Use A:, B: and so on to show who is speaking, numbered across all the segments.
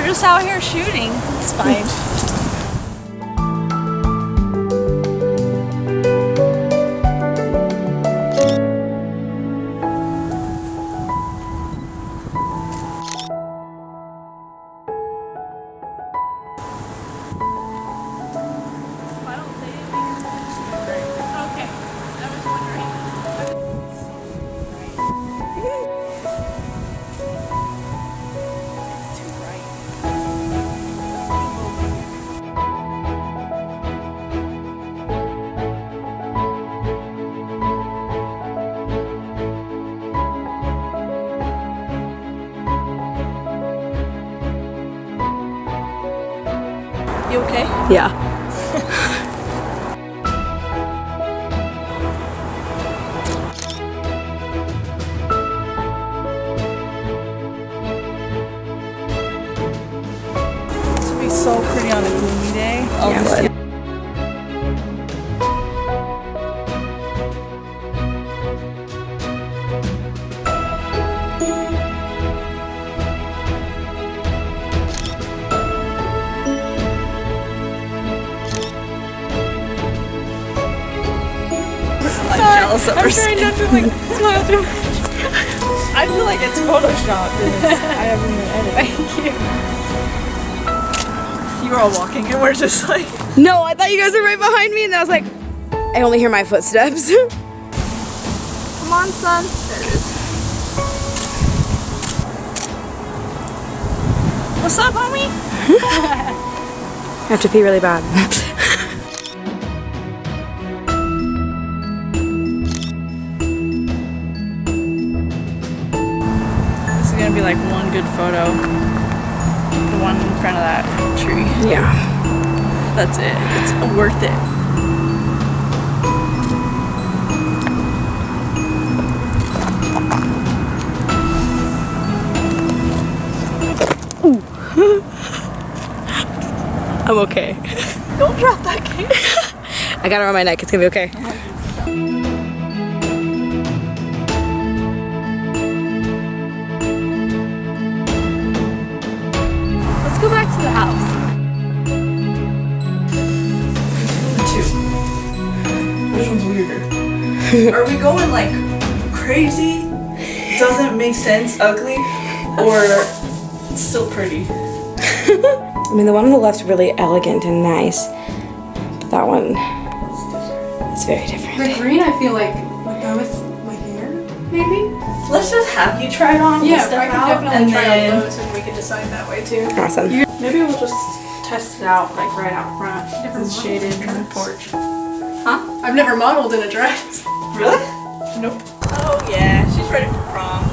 A: just out here shooting. It's fine. You okay?
B: Yeah.
A: This would be so pretty on a gloomy day.
B: Yeah, it would.
A: I'm trying not to like smile too much. I feel like it's photoshopped and I haven't even edited. Thank you. You were all walking and we're just like...
B: No, I thought you guys were right behind me and I was like, I only hear my footsteps.
A: Come on, son. There it is. What's up, homie?
B: I have to pee really bad.
A: Gonna be like one good photo, the one in front of that tree.
B: Yeah,
A: that's it. It's worth it.
B: Ooh. I'm okay.
A: Don't drop that cake.
B: I got it on my neck. It's gonna be okay.
A: Let's go back to the house. Which one's weirder? Are we going like crazy, doesn't make sense, ugly, or still pretty?
B: I mean, the one on the left's really elegant and nice, but that one is very different.
C: The green, I feel like would go with my hair, maybe?
A: Let's just have you try it on.
C: Yeah,
A: step
C: I can
A: out,
C: definitely
A: and
C: try
A: then
C: on those and we can decide that way too.
B: Awesome.
C: Maybe we'll just test it out like right out front. It's shaded in the porch.
A: Huh?
C: I've never modeled in a dress.
A: Really?
C: Nope.
A: Oh yeah, she's ready for prom.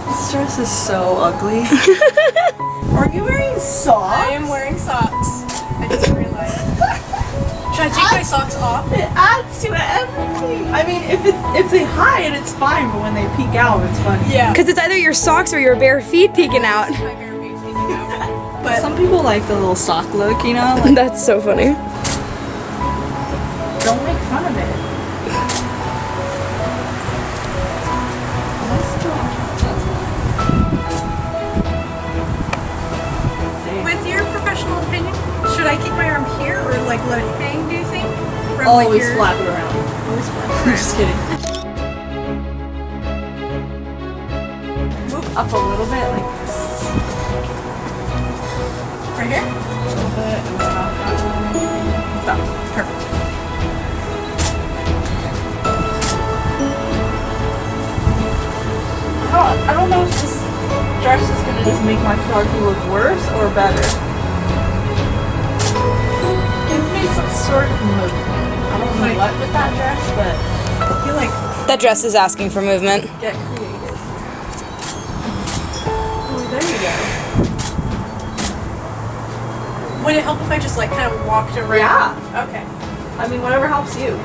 A: This dress is so ugly. Are you wearing socks?
C: I am wearing socks. I didn't realize. Should I take my socks off?
A: It adds to everything. I mean, if they hide, it's fine, but when they peek out, it's funny.
C: Yeah.
B: Because it's either your socks or your bare feet peeking out.
C: My bare feet peeking out.
A: But some people like the little sock look, you know? Like,
B: That's so funny.
A: don't make fun of it.
C: With your professional opinion, should I keep my arm here or like let it hang, do you think? From
A: Always
C: like
A: flap it around.
C: Always flap it around.
A: Just kidding. Move up a little bit like this.
C: Right here?
A: A little bit, and then up that one. Stop. Perfect. I don't know if this dress is gonna just make my photography look worse or better. Give me some sort of movement. I don't know what with that dress, but I feel like
B: That dress is asking for movement.
A: get creative. Oh, there you go.
C: Would it help if I just like kind of walked around?
A: Yeah.
C: Okay.
A: I mean, whatever helps you.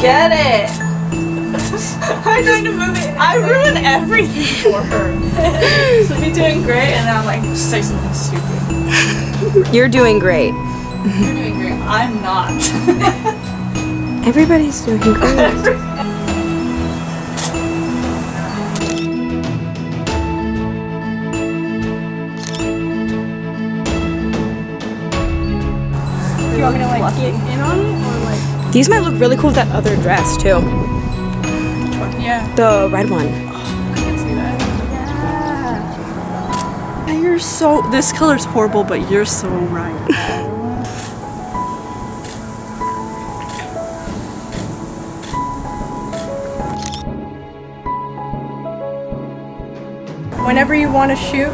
A: Get it! I'm trying to move it. I ruin everything for her. So if you like doing great, and then I'm like, just say something stupid.
B: You're doing great.
A: You're doing great. I'm not.
B: Everybody's doing great.
C: Do you want me to like get in on it or like?
B: These might look really cool with that other dress too.
C: Yeah,
B: The red one.
C: I can see that.
A: Yeah, you're so. This color's horrible, but you're so right.
C: Whenever you want to shoot,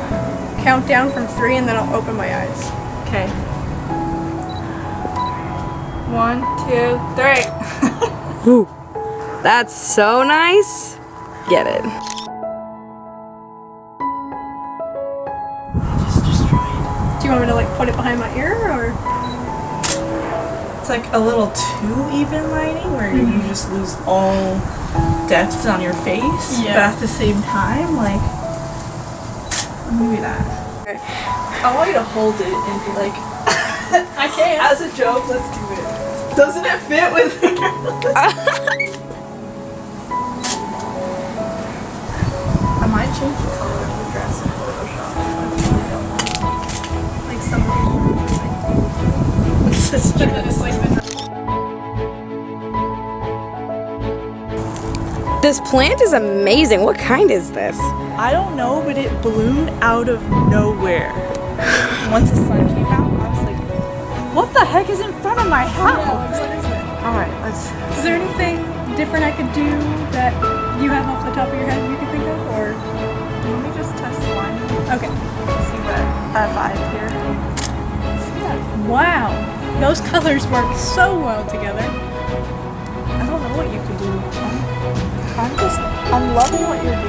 C: count down from 3 and then I'll open my eyes.
A: Okay. 1, 2, 3.
B: Ooh, that's so nice. Get it.
C: Do you want me to like put it behind my ear or?
A: It's like a little too even lighting where you just lose all depth on your face, but at the same time, like, maybe that. Okay. I want you to hold it and be like,
C: I can't.
A: as a joke, let's do it. Doesn't it fit with I might change the color of the dress in Photoshop.
C: Like somebody.
B: This plant is amazing. What kind is this?
A: I don't know, but it bloomed out of nowhere. Once the sun came out, I was like, what the heck is in front of my house?
C: What is it?
A: Alright, let's.
C: Is there anything different I could do that you have off the top of your head you could think of, or?
A: Let me just test one.
C: Okay.
A: See what I have vibe here. See that?
C: Wow, those colors work so well together.
A: I don't know what you can do. I'm loving what you're doing.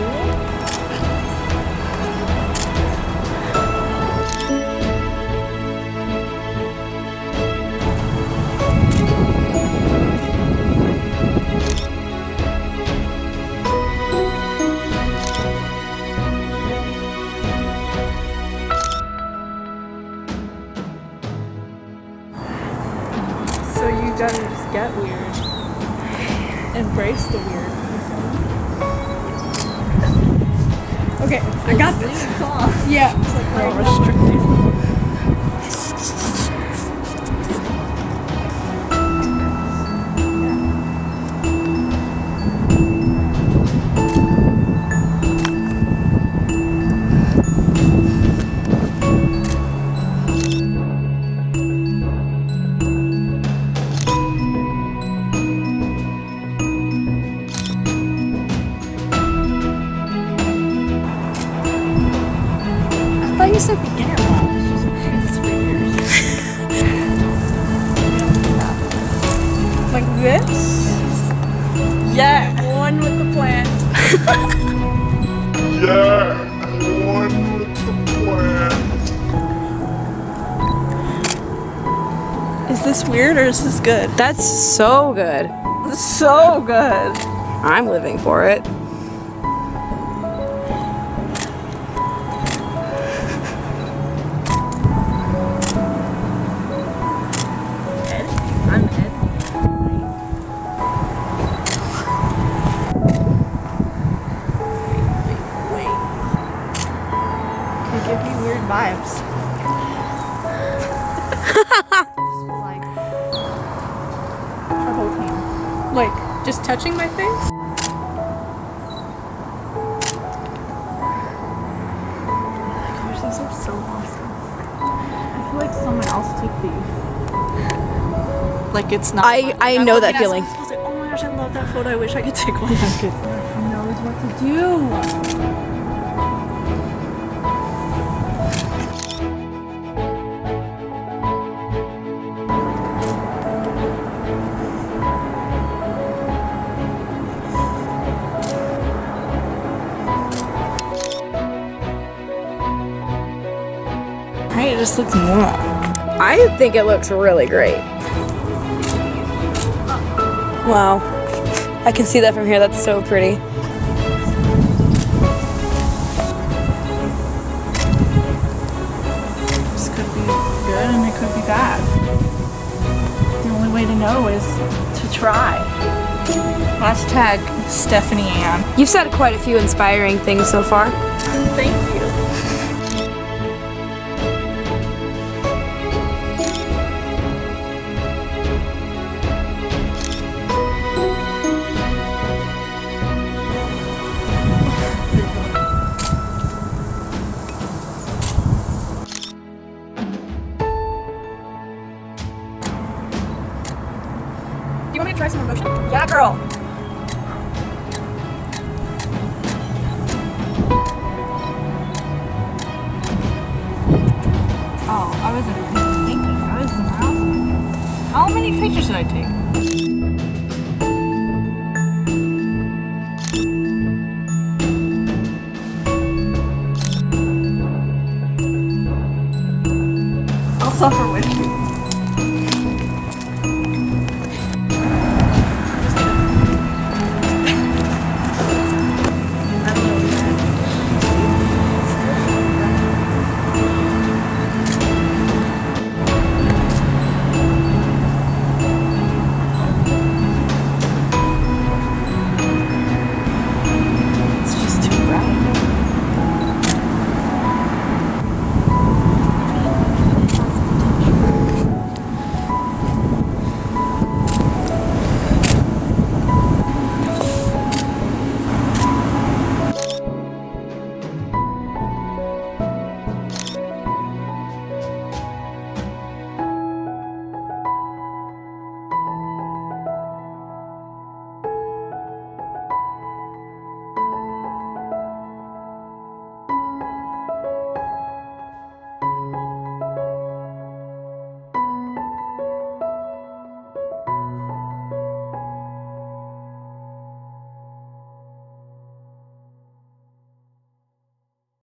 A: So you gotta just get weird. Embrace the weird.
C: Okay, I got this. Yeah, it's like
A: Real
C: right
A: restricted.
C: I thought you said beginner level. It's for years. Like this?
A: Yeah.
C: One with the plant.
D: Yeah, one with the plan.
A: Is this weird or is this good?
B: That's so good.
A: It's so good.
B: I'm living for it.
A: I'm Ed. Wait. Can give me weird vibes. Just like her whole hand.
C: Like, just touching my face?
A: Gosh, these are so awesome. I feel like someone else took these. Like it's not.
B: I
A: I'm
B: know
A: looking
B: that
A: at
B: feeling.
A: someone, I was like, oh my gosh, I love that photo. I wish I could take one. Who knows what to do? Right, it just looks more.
B: I think it looks really great. Wow. I can see that from here. That's so pretty.
A: could be bad. The only way to know is to try. Hashtag Stephanie Ann.
B: You've said quite a few inspiring things so far.
A: Thank you.
C: Do you want me to try some more motion?
A: Yeah, girl. Oh, I wasn't thinking. I was in the house. How many pictures did I take? I'll suffer with you.